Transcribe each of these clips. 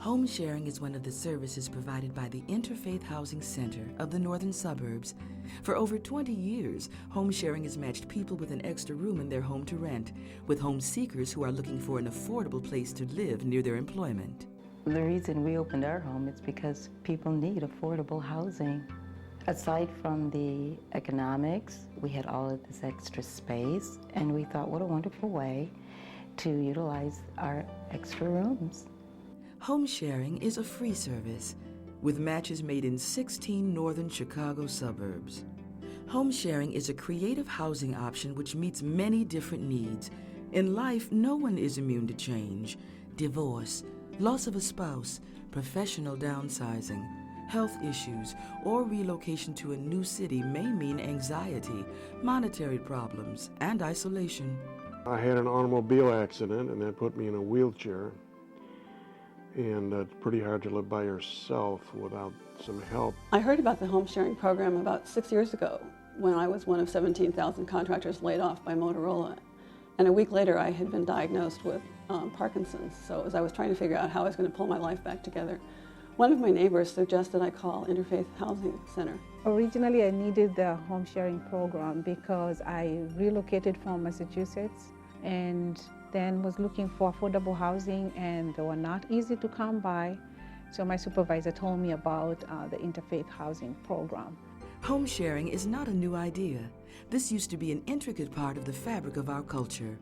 Home sharing is one of the services provided by the Interfaith Housing Center of the northern suburbs. For over 20 years, home sharing has matched people with an extra room in their home to rent, with home seekers who are looking for an affordable place to live near their employment. The reason we opened our home is because people need affordable housing. Aside from the economics, we had all of this extra space, and we thought, what a wonderful way to utilize our extra rooms. Home sharing is a free service, with matches made in 16 northern Chicago suburbs. Home sharing is a creative housing option which meets many different needs. In life, no one is immune to change. Divorce, loss of a spouse, professional downsizing, health issues, or relocation to a new city may mean anxiety, monetary problems, and isolation. I had an automobile accident and that put me in a wheelchair. And it's pretty hard to live by yourself without some help. I heard about the home sharing program about 6 years ago when I was one of 17,000 contractors laid off by Motorola. And a week later I had been diagnosed with Parkinson's. So as I was trying to figure out how I was going to pull my life back together, one of my neighbors suggested I call Interfaith Housing Center. Originally I needed the home sharing program because I relocated from Massachusetts and then was looking for affordable housing, and they were not easy to come by. So my supervisor told me about the Interfaith Housing Program. Home sharing is not a new idea. This used to be an intricate part of the fabric of our culture.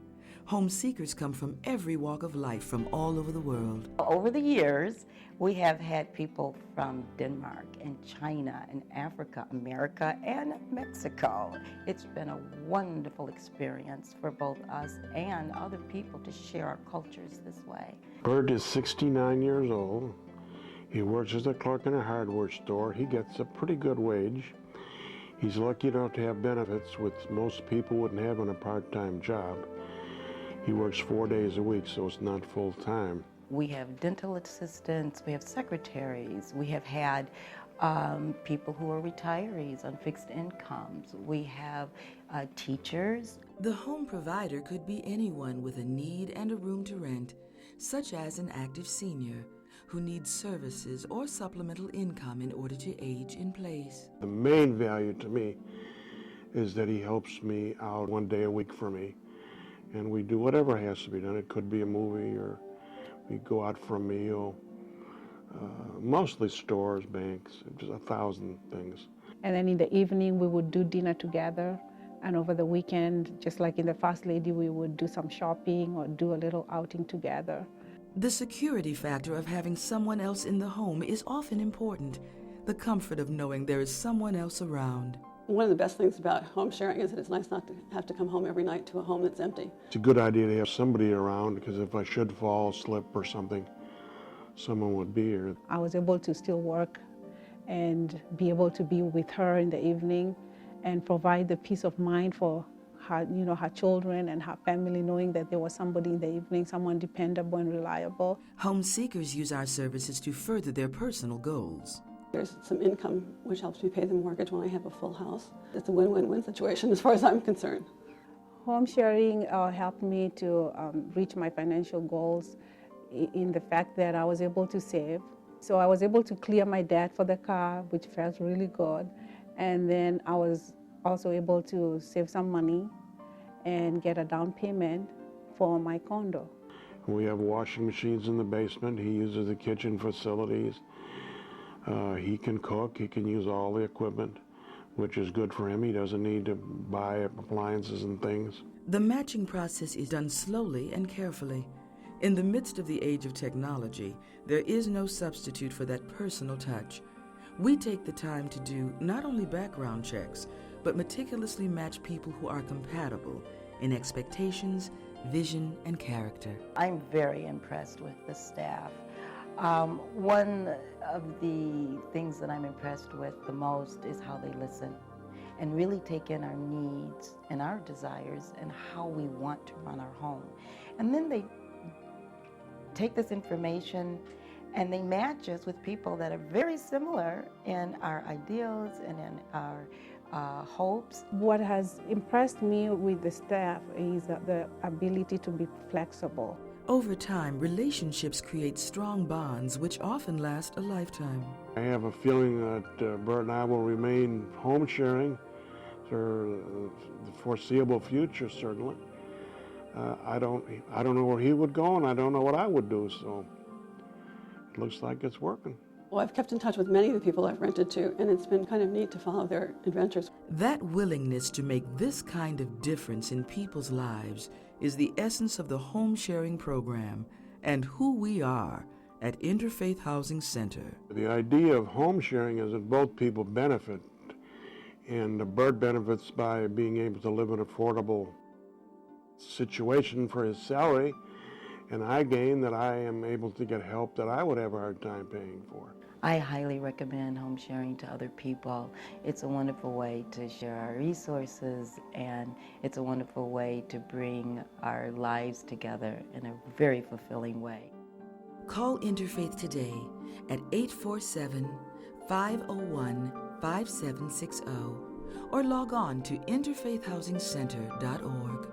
Home seekers come from every walk of life from all over the world. Over the years, we have had people from Denmark and China and Africa, America, and Mexico. It's been a wonderful experience for both us and other people to share our cultures this way. Bert is 69 years old. He works as a clerk in a hardware store. He gets a pretty good wage. He's lucky enough to have benefits, which most people wouldn't have on a part-time job. He works 4 days a week, so it's not full-time. We have dental assistants, we have secretaries, we have had people who are retirees on fixed incomes, we have teachers. The home provider could be anyone with a need and a room to rent, such as an active senior who needs services or supplemental income in order to age in place. The main value to me is that he helps me out 1 day a week for me. And we do whatever has to be done. It could be a movie, or we go out for a meal, mostly stores, banks, just 1,000 things. And then in the evening we would do dinner together, and over the weekend, just like in the First Lady, we would do some shopping or do a little outing together. The security factor of having someone else in the home is often important. The comfort of knowing there is someone else around. One of the best things about home sharing is that it's nice not to have to come home every night to a home that's empty. It's a good idea to have somebody around, because if I should fall, slip, or something, someone would be here. I was able to still work and be able to be with her in the evening and provide the peace of mind for her, her children and her family, knowing that there was somebody in the evening, someone dependable and reliable. Home seekers use our services to further their personal goals. There's some income which helps me pay the mortgage when I have a full house. It's a win-win-win situation as far as I'm concerned. Home sharing helped me to reach my financial goals in the fact that I was able to save. So I was able to clear my debt for the car, which felt really good. And then I was also able to save some money and get a down payment for my condo. We have washing machines in the basement. He uses the kitchen facilities. He can cook, he can use all the equipment, which is good for him. He doesn't need to buy appliances and things. The matching process is done slowly and carefully. In the midst of the age of technology, there is no substitute for that personal touch. We take the time to do not only background checks, but meticulously match people who are compatible in expectations, vision, and character. I'm very impressed with the staff. One of the things that I'm impressed with the most is how they listen and really take in our needs and our desires and how we want to run our home. And then they take this information and they match us with people that are very similar in our ideals and in our hopes. What has impressed me with the staff is the ability to be flexible. Over time, relationships create strong bonds which often last a lifetime. I have a feeling that Bert and I will remain home sharing for the foreseeable future, certainly. I don't know where he would go, and I don't know what I would do, so it looks like it's working. Well, I've kept in touch with many of the people I've rented to, and it's been kind of neat to follow their adventures. That willingness to make this kind of difference in people's lives is the essence of the home sharing program and who we are at Interfaith Housing Center. The idea of home sharing is that both people benefit, and Bert benefits by being able to live in an affordable situation for his salary, and I gain that I am able to get help that I would have a hard time paying for. I highly recommend home sharing to other people. It's a wonderful way to share our resources, and it's a wonderful way to bring our lives together in a very fulfilling way. Call Interfaith today at 847-501-5760 or log on to interfaithhousingcenter.org.